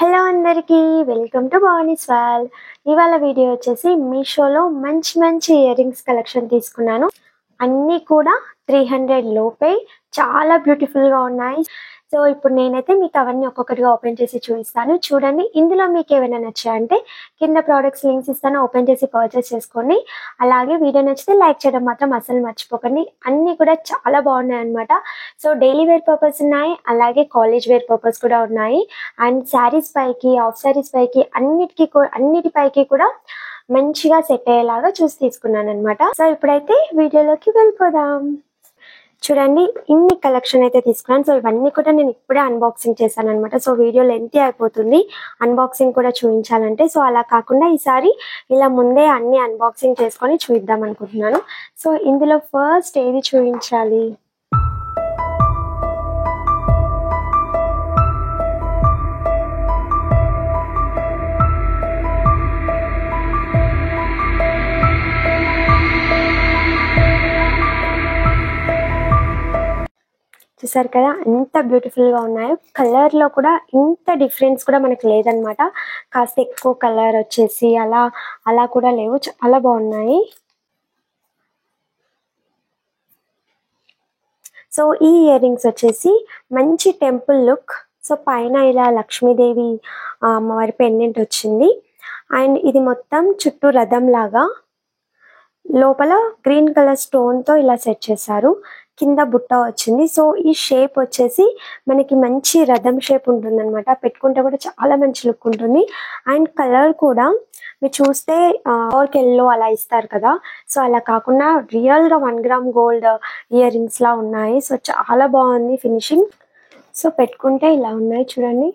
Hello అందరికీ welcome to Bhavani's world. ఇవాళ video వచ్చేసి మీషోలో మంచి ఇయర్ రింగ్స్ కలెక్షన్ తీసుకున్నాను. అన్నీ కూడా 300 లోపే చాలా బ్యూటిఫుల్గా ఉన్నాయి. సో ఇప్పుడు నేనైతే మీకు అవన్నీ ఒక్కొక్కటిగా ఓపెన్ చేసి చూపిస్తాను. చూడండి, ఇందులో మీకు ఏమైనా నచ్చాయంటే కింద ప్రోడక్ట్స్ లింక్స్ ఇస్తాను, ఓపెన్ చేసి పర్చేస్ చేసుకోండి. అలాగే వీడియో నచ్చితే లైక్ చేయడం మాత్రం అసలు మర్చిపోకండి. అన్నీ కూడా చాలా బాగున్నాయి అనమాట. సో డైలీ వేర్ పర్పస్ ఉన్నాయి, అలాగే కాలేజ్ వేర్ పర్పస్ కూడా ఉన్నాయి. అండ్ శారీస్ పైకి, ఆఫ్ శారీస్ పైకి అన్నిటిపైకి కూడా మంచిగా సెట్ అయ్యేలాగా చూసి తీసుకున్నాను అనమాట. సో ఇప్పుడైతే వీడియోలోకి వెళ్ళిపోదాం. చూడండి, ఇన్ని కలెక్షన్ అయితే తీసుకున్నాను. సో ఇవన్నీ కూడా నేను ఇప్పుడే అన్బాక్సింగ్ చేశాను అనమాట. సో వీడియో లెంతీ అయిపోతుంది అన్బాక్సింగ్ కూడా చూపించాలంటే. సో అలా కాకుండా ఈసారి ఇలా ముందే అన్ని అన్బాక్సింగ్ చేసుకొని చూద్దాం అనుకుంటున్నాను. సో ఇందులో ఫస్ట్ ఏది చూపించాలి? చూసారు కదా ఎంత బ్యూటిఫుల్గా ఉన్నాయో. కలర్లో కూడా ఇంత డిఫరెన్స్ కూడా మనకు లేదనమాట. కాస్త ఎక్కువ కలర్ వచ్చేసి అలా కూడా లేవు, చాలా బాగున్నాయి. సో ఈ ఇయర్ రింగ్స్ వచ్చేసి మంచి టెంపుల్ లుక్. సో పైన ఇలా లక్ష్మీదేవి అమ్మవారి పెండెంట్ వచ్చింది. అండ్ ఇది మొత్తం చుట్టూ రథం లాగా, లోపల గ్రీన్ కలర్ స్టోన్తో ఇలా సెట్ చేశారు. కింద బుట్ట వచ్చింది. సో ఈ షేప్ వచ్చేసి మనకి మంచి రథం షేప్ ఉంటుంది అనమాట. పెట్టుకుంటే కూడా చాలా మంచి లుక్ ఉంటుంది. అండ్ కలర్ కూడా మీరు చూస్తే డార్క్ ఎల్లో అలా ఇస్తారు కదా, సో అలా కాకుండా రియల్గా 1 గ్రామ్ గోల్డ్ ఇయర్ రింగ్స్ లా ఉన్నాయి. సో చాలా బాగుంది ఫినిషింగ్. సో పెట్టుకుంటే ఇలా ఉన్నాయి చూడండి,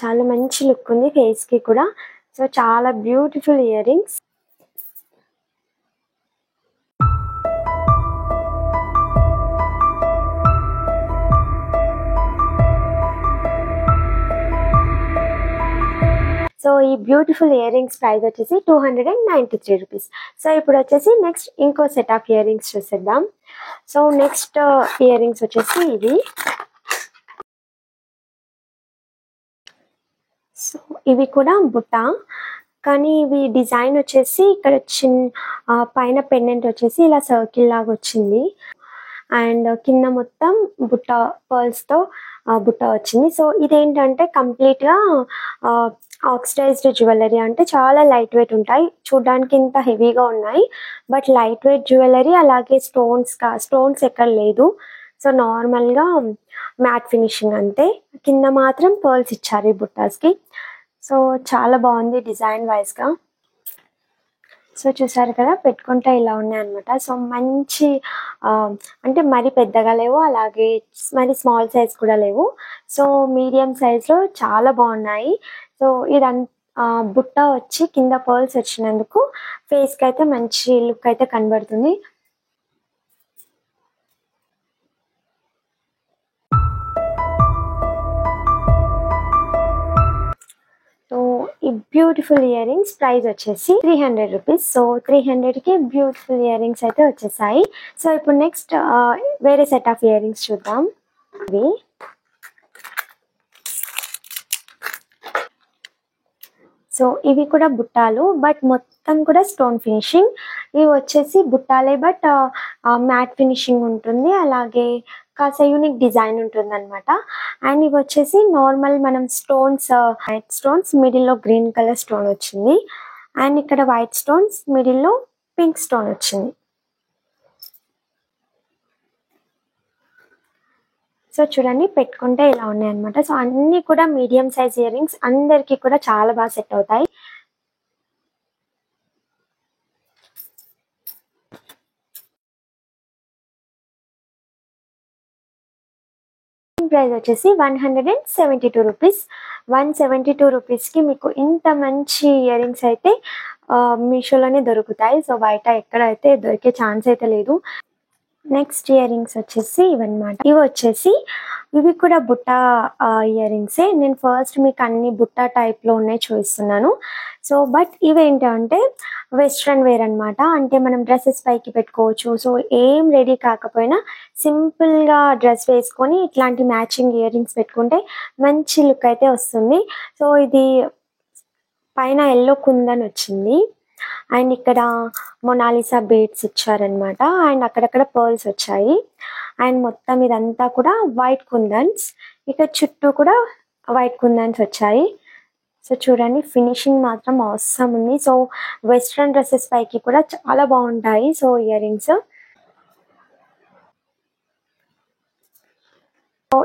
చాలా మంచి లుక్ ఉంది ఫేస్కి కూడా. సో చాలా బ్యూటిఫుల్ ఇయర్ రింగ్స్. సో ఈ బ్యూటిఫుల్ ఇయర్ రింగ్స్ ప్రైస్ వచ్చేసి 293 రూపీస్. సో ఇప్పుడు వచ్చేసి నెక్స్ట్ ఇంకో సెట్ ఆఫ్ ఇయర్ రింగ్స్ చూసేద్దాం. సో నెక్స్ట్ ఇయర్ రింగ్స్ వచ్చేసి ఇవి. సో ఇవి కూడా బుట్ట, కానీ ఇవి డిజైన్ వచ్చేసి ఇక్కడ పైన పెండెంట్ వచ్చేసి ఇలా సర్కిల్ లాగా వచ్చింది. అండ్ కింద మొత్తం బుట్ట పర్ల్స్తో బుట్ట వచ్చింది. సో ఇదేంటంటే కంప్లీట్గా ఆక్సిడైజ్డ్ జ్యువెలరీ, అంటే చాలా లైట్ వెయిట్ ఉంటాయి. చూడడానికి ఇంత హెవీగా ఉన్నాయి, బట్ లైట్ వెయిట్ జ్యువెలరీ. అలాగే స్టోన్స్ ఎక్కడ లేదు. సో నార్మల్గా మ్యాట్ ఫినిషింగ్ అంతే. కింద మాత్రం పర్ల్స్ ఇచ్చారు ఈ బుట్టాస్కి. సో చాలా బాగుంది డిజైన్ వైజ్గా. సో చూసారు కదా, పెట్టుకుంటే ఇలా ఉన్నాయి అనమాట. సో మంచి అంటే మరి పెద్దగా లేవు, అలాగే మరి స్మాల్ సైజ్ కూడా లేవు. సో మీడియం సైజ్లో చాలా బాగున్నాయి. సో ఇదంతా బుట్ట వచ్చి కింద పర్ల్స్ వచ్చినందుకు ఫేస్కి అయితే మంచి లుక్ అయితే కనబడుతుంది. ఈ బ్యూటిఫుల్ ఇయర్ రింగ్స్ ప్రైస్ వచ్చేసి 300 రూపీస్. సో 300కి బ్యూటిఫుల్ ఇయర్ రింగ్స్ అయితే వచ్చేసాయి. సో ఇప్పుడు నెక్స్ట్ వేరే సెట్ ఆఫ్ ఇయర్ రింగ్స్ చూద్దాం. ఇవి సో ఇవి కూడా బుట్టాలు, బట్ మొత్తం కూడా స్టోన్ ఫినిషింగ్. ఇవి వచ్చేసి బుట్టాలే, బట్ మ్యాట్ ఫినిషింగ్ ఉంటుంది, అలాగే కాస్త యూనిక్ డిజైన్ ఉంటుంది అనమాట. అండ్ ఇవి వచ్చేసి నార్మల్ మనం వైట్ స్టోన్స్ మిడిల్లో గ్రీన్ కలర్ స్టోన్ వచ్చింది. అండ్ ఇక్కడ వైట్ స్టోన్స్ మిడిల్లో పింక్ స్టోన్ వచ్చింది. సో చూడండి, పెట్టుకుంటే ఇలా ఉన్నాయి అనమాట. సో అన్ని కూడా మీడియం సైజ్ ఇయర్ రింగ్స్, అందరికీ కూడా చాలా బాగా సెట్ అవుతాయి. ప్రైస్ వచ్చేసి 172 రూపీస్. 172 రూపీస్కి మీకు ఇంత మంచి ఇయర్ రింగ్స్ అయితే మీషోలోనే దొరుకుతాయి. సో బయట ఎక్కడైతే దొరికే ఛాన్స్ అయితే లేదు. నెక్స్ట్ ఇయర్ రింగ్స్ వచ్చేసి ఇవన్నమాట. ఇవి వచ్చేసి ఇవి కూడా బుట్ట ఇయర్ రింగ్సే. నేను ఫస్ట్ మీకు అన్ని బుట్ట టైప్లో ఉన్నాయి చూపిస్తున్నాను. సో బట్ ఇవేంటంటే వెస్ట్రన్ వేర్ అనమాట. అంటే మనం డ్రెస్సెస్ పైకి పెట్టుకోవచ్చు. సో ఏం రెడీ కాకపోయినా సింపుల్గా డ్రెస్ వేసుకొని ఇట్లాంటి మ్యాచింగ్ ఇయర్ రింగ్స్ పెట్టుకుంటే మంచి లుక్ అయితే వస్తుంది. సో ఇది పైన ఎల్లో కుందన్ వచ్చింది అండ్ ఇక్కడ మొనాలిసా బీడ్స్ ఇచ్చారనమాట. అండ్ అక్కడక్కడ పర్ల్స్ వచ్చాయి అండ్ మొత్తం ఇదంతా కూడా వైట్ కుందన్స్. ఇక్కడ చుట్టూ కూడా వైట్ కుందన్స్ వచ్చాయి. సో చూడండి ఫినిషింగ్ మాత్రం అవసరం ఉంది. సో వెస్ట్రన్ డ్రెస్సెస్ పైకి కూడా చాలా బాగుంటాయి. సో ఇయర్ రింగ్స్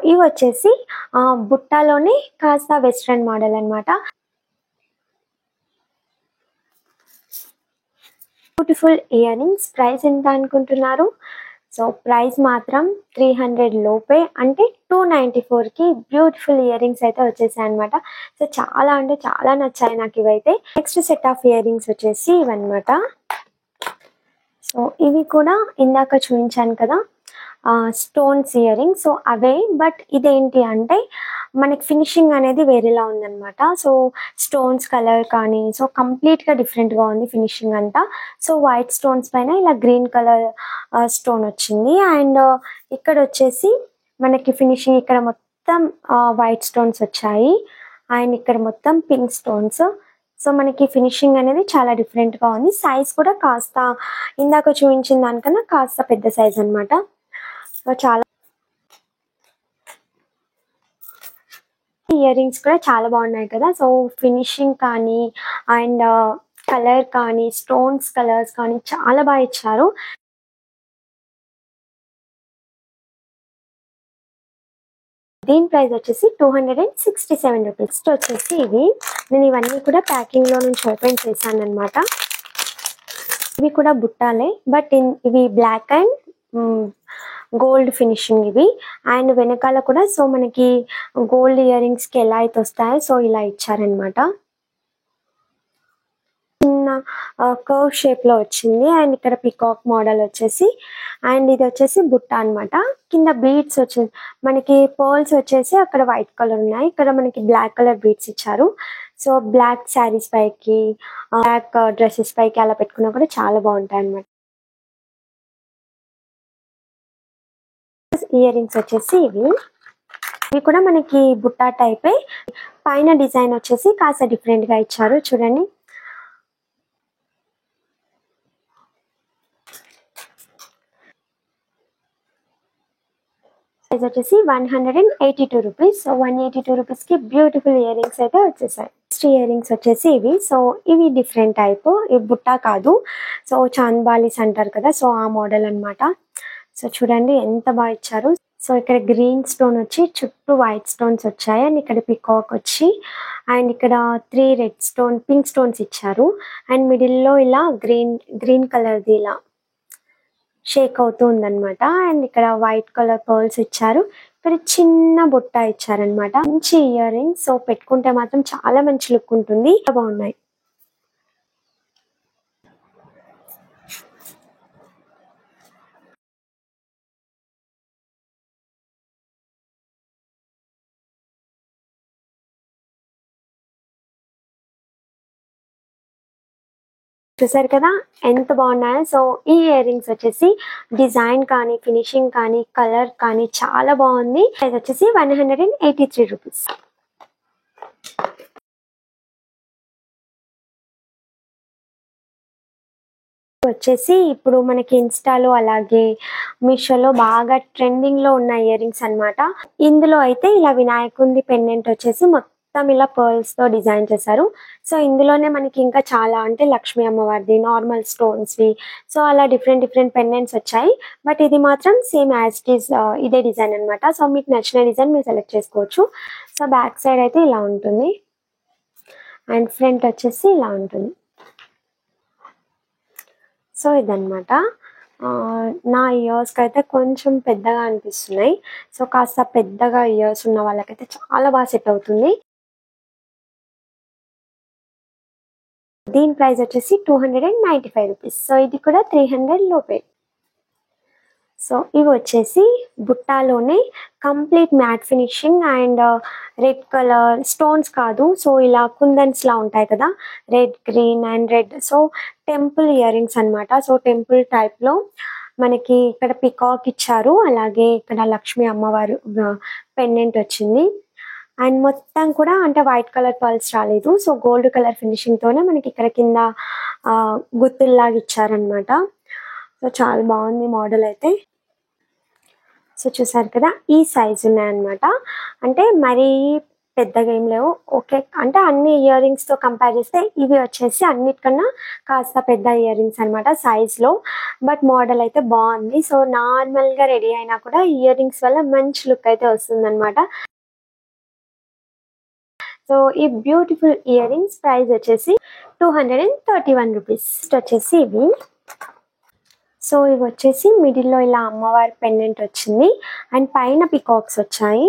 ఇవి వచ్చేసి బుట్టాలోనే కాస్త వెస్ట్రన్ మోడల్ అనమాట. Beautiful ear rings. ప్రైస్ ఎంత అనుకుంటున్నారు? సో ప్రైస్ మాత్రం 300 లోపే, అంటే 294కి బ్యూటిఫుల్ ఇయర్ రింగ్స్ అయితే వచ్చేసాయి అనమాట. సో చాలా అంటే చాలా నచ్చాయి నాకు ఇవైతే. Next set of ear rings వచ్చేసి ఇవన్నమాట. సో ఇవి కూడా ఇందాక చూపించాను కదా stones ear rings. So away, but ఇదేంటి అంటే మనకి ఫినిషింగ్ అనేది వేరేలా ఉందన్నమాట. సో స్టోన్స్ కలర్ కానీ సో కంప్లీట్గా డిఫరెంట్గా ఉంది ఫినిషింగ్ అంతా. సో వైట్ స్టోన్స్ పైన ఇలా గ్రీన్ కలర్ స్టోన్ వచ్చింది అండ్ ఇక్కడ వచ్చేసి మనకి ఫినిషింగ్ ఇక్కడ మొత్తం వైట్ స్టోన్స్ వచ్చాయి అండ్ ఇక్కడ మొత్తం పింక్ స్టోన్స్. సో మనకి ఫినిషింగ్ అనేది చాలా డిఫరెంట్గా ఉంది. సైజ్ కూడా కాస్త ఇందాక చూపించిన దానికన్నా కాస్త పెద్ద సైజ్ అనమాట. సో చాలా ఇయర్ రింగ్స్ కూడా చాలా బాగున్నాయి కదా. సో ఫినిషింగ్ కానీ అండ్ కలర్ కానీ స్టోన్స్ కలర్స్ కానీ చాలా బాగా ఇచ్చారు. దీని ప్రైస్ వచ్చేసి 267 రూపీస్. నెక్స్ట్ వచ్చేసి ఇవి నేను ఇవన్నీ కూడా ప్యాకింగ్లో నుంచి ఓపెన్ చేశాను అనమాట. ఇవి కూడా బుట్టాలే, బట్ ఇవి బ్లాక్ అండ్ గోల్డ్ ఫినిషింగ్ ఇవి. అండ్ వెనకాల కూడా సో మనకి గోల్డ్ ఇయర్ రింగ్స్కి ఎలా అయితే వస్తాయో సో ఇలా ఇచ్చారనమాట. చిన్న కర్వ్ షేప్లో వచ్చింది అండ్ ఇక్కడ పికాక్ మోడల్ వచ్చేసి అండ్ ఇది వచ్చేసి బుట్ట అనమాట. కింద బీడ్స్ వచ్చేసి మనకి పర్ల్స్ వచ్చేసి అక్కడ వైట్ కలర్ ఉన్నాయి, ఇక్కడ మనకి బ్లాక్ కలర్ బీడ్స్ ఇచ్చారు. సో బ్లాక్ శారీస్ పైకి బ్లాక్ డ్రెస్సెస్ పైకి అలా పెట్టుకున్నా కూడా చాలా బాగుంటాయి అనమాట. ఇయర్ రింగ్స్ వచ్చేసి ఇవి కూడా మనకి బుట్ట టైపే. పైన డిజైన్ వచ్చేసి కాస్త డిఫరెంట్ గా ఇచ్చారు చూడండి. ప్రైస్ వచ్చేసి 182 రూపీస్. సో 182 రూపీస్ కి బ్యూటిఫుల్ ఇయర్ రింగ్స్ అయితే వచ్చేసాయి. నెక్స్ట్ ఇయర్ రింగ్స్ వచ్చేసి ఇవి. సో ఇవి డిఫరెంట్ టైప్, ఇవి బుట్ట కాదు. సో చాంద్బాలీస్ అంటారు కదా, సో ఆ మోడల్ అనమాట. సో చూడండి ఎంత బాగా ఇచ్చారు. సో ఇక్కడ గ్రీన్ స్టోన్ వచ్చి చుట్టూ వైట్ స్టోన్స్ వచ్చాయి అండ్ ఇక్కడ పికాక్ వచ్చి అండ్ ఇక్కడ 3 రెడ్ స్టోన్ పింక్ స్టోన్స్ ఇచ్చారు అండ్ మిడిల్లో ఇలా గ్రీన్ కలర్ది ఇలా షేక్ అవుతూ ఉందన్నమాట. అండ్ ఇక్కడ వైట్ కలర్ పర్ల్స్ ఇచ్చారు, ఇక్కడ చిన్న బుట్ట ఇచ్చారనమాట. మంచి ఇయర్ రింగ్స్. సో పెట్టుకుంటే మాత్రం చాలా మంచి లుక్ ఉంటుంది, బాగున్నాయి. చూసారు కదా ఎంత బాగున్నాయో. సో ఈ ఇయర్ రింగ్స్ వచ్చేసి డిజైన్ కానీ ఫినిషింగ్ కానీ కలర్ కానీ చాలా బాగుంది. ప్రైస్ వచ్చేసి 183 రూపీస్. వచ్చేసి ఇప్పుడు మనకి ఇన్స్టాలో అలాగే మీషోలో బాగా ట్రెండింగ్ లో ఉన్న ఇయర్ రింగ్స్ అనమాట. ఇందులో అయితే ఇలా వినాయకుంది పెండెంట్ వచ్చేసి మొత్తం ఇలా పర్ల్స్ తో డిజైన్ చేశారు. సో ఇందులోనే మనకి ఇంకా చాలా అంటే లక్ష్మీ అమ్మవారిది నార్మల్ స్టోన్స్ వి సో అలా డిఫరెంట్ పెండెంట్స్ వచ్చాయి. బట్ ఇది మాత్రం సేమ్ యాజ్ ఇట్ ఈస్ ఇదే డిజైన్ అనమాట. సో మీకు నచ్చిన డిజైన్ మీరు సెలెక్ట్ చేసుకోవచ్చు. సో బ్యాక్ సైడ్ అయితే ఇలా ఉంటుంది అండ్ ఫ్రంట్ వచ్చేసి ఇలా ఉంటుంది. సో ఇదన్నమాట. నా ఇయర్స్కి అయితే కొంచెం పెద్దగా అనిపిస్తున్నాయి. సో కాస్త పెద్దగా ఇయర్స్ ఉన్న వాళ్ళకైతే చాలా బాగా సెట్ అవుతుంది. దీని ప్రైస్ వచ్చేసి 295 రూపీస్. సో ఇది కూడా 300 లోపే. సో ఇవి వచ్చేసి బుట్టాలోనే complete matte finishing and red colour stones కాదు, సో ఇలా కుందన్స్ లా ఉంటాయి కదా, red green and red. So temple earrings అనమాట. సో టెంపుల్ టైప్ లో మనకి ఇక్కడ పికాక్ ఇచ్చారు, అలాగే ఇక్కడ లక్ష్మీ అమ్మవారు పెండెంట్ వచ్చింది. అండ్ మొత్తం కూడా అంటే వైట్ కలర్ పర్ల్స్ రాలేదు, సో గోల్డ్ కలర్ ఫినిషింగ్ తోనే మనకి ఇక్కడ కింద గుత్తుల్లాగా ఇచ్చారనమాట. సో చాలా బాగుంది మోడల్ అయితే. సో చూసారు కదా, ఈ సైజు ఉన్నాయన్నమాట. అంటే మరీ పెద్దగా ఏం లేవు, ఓకే. అంటే అన్ని ఇయర్ రింగ్స్ తో కంపేర్ చేస్తే ఇవి వచ్చేసి అన్నిటికన్నా కాస్త పెద్ద ఇయర్ రింగ్స్ అనమాట సైజ్ లో. బట్ మోడల్ అయితే బాగుంది. సో నార్మల్ గా రెడీ అయినా కూడా ఇయర్ రింగ్స్ వల్ల మంచి లుక్ అయితే వస్తుంది అనమాట. సో ఈ బ్యూటిఫుల్ ఇయర్ రింగ్స్ ప్రైస్ వచ్చేసి 231 రూపీస్ వచ్చేసి ఇవి. సో ఇవి వచ్చేసి మిడిల్లో ఇలా అమ్మవారి పెండెంట్ వచ్చింది అండ్ పైన పికాక్స్ వచ్చాయి.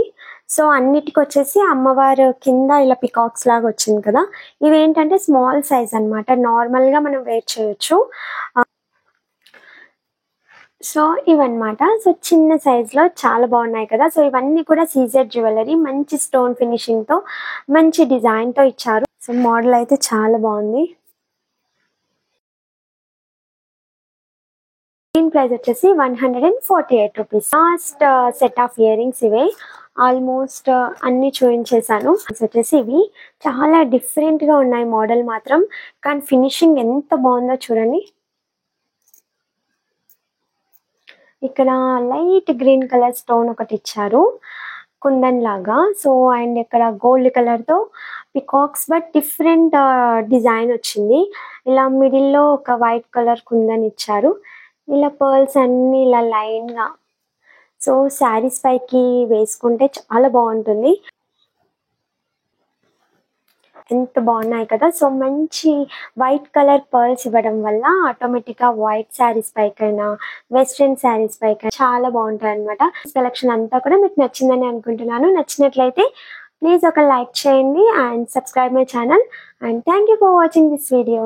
సో అన్నిటికి వచ్చేసి అమ్మవారు కింద ఇలా పికాక్స్ లాగా వచ్చింది కదా. ఇవి ఏంటంటే స్మాల్ సైజ్ అనమాట, నార్మల్ గా మనం వేర్ చేయొచ్చు. సో ఇవన్నమాట. సో చిన్న సైజ్ లో చాలా బాగున్నాయి కదా. సో ఇవన్నీ కూడా సీజెడ్ జ్యువెలరీ, మంచి స్టోన్ ఫినిషింగ్ తో మంచి డిజైన్ తో ఇచ్చారు. సో మోడల్ అయితే చాలా బాగుంది. దీని ప్రైస్ వచ్చేసి 148 rupees. Last set of ear rings ఇవే, ఆల్మోస్ట్ అన్ని చూపించేసాను. వచ్చేసి ఇవి చాలా డిఫరెంట్ గా ఉన్నాయి మోడల్ మాత్రం, కానీ ఫినిషింగ్ ఎంత బాగుందో చూడండి. ఇక్కడ లైట్ గ్రీన్ కలర్ స్టోన్ ఒకటి ఇచ్చారు కుందన్ లాగా. సో అండ్ ఇక్కడ గోల్డ్ కలర్ తో పికాక్స్ బట్ డిఫరెంట్ డిజైన్ వచ్చింది. ఇలా మిడిల్ లో ఒక వైట్ కలర్ కుందన్ ఇచ్చారు, ఇలా పర్ల్స్ అన్ని ఇలా లైన్ గా. సో శారీస్ పైకి వేసుకుంటే చాలా బాగుంటుంది. ఎంత బాగున్నాయి కదా. సో మంచి వైట్ కలర్ పర్ల్స్ ఇవ్వడం వల్ల ఆటోమేటిక్ గా వైట్ శారీస్ పైకైనా వెస్ట్రన్ శారీస్ పైకైనా చాలా బాగుంటాయి అనమాట. కలెక్షన్ అంతా కూడా మీకు నచ్చిందని అనుకుంటున్నాను. నచ్చినట్లయితే ప్లీజ్ ఒక లైక్ చేయండి and subscribe my channel. And thank you for watching this video.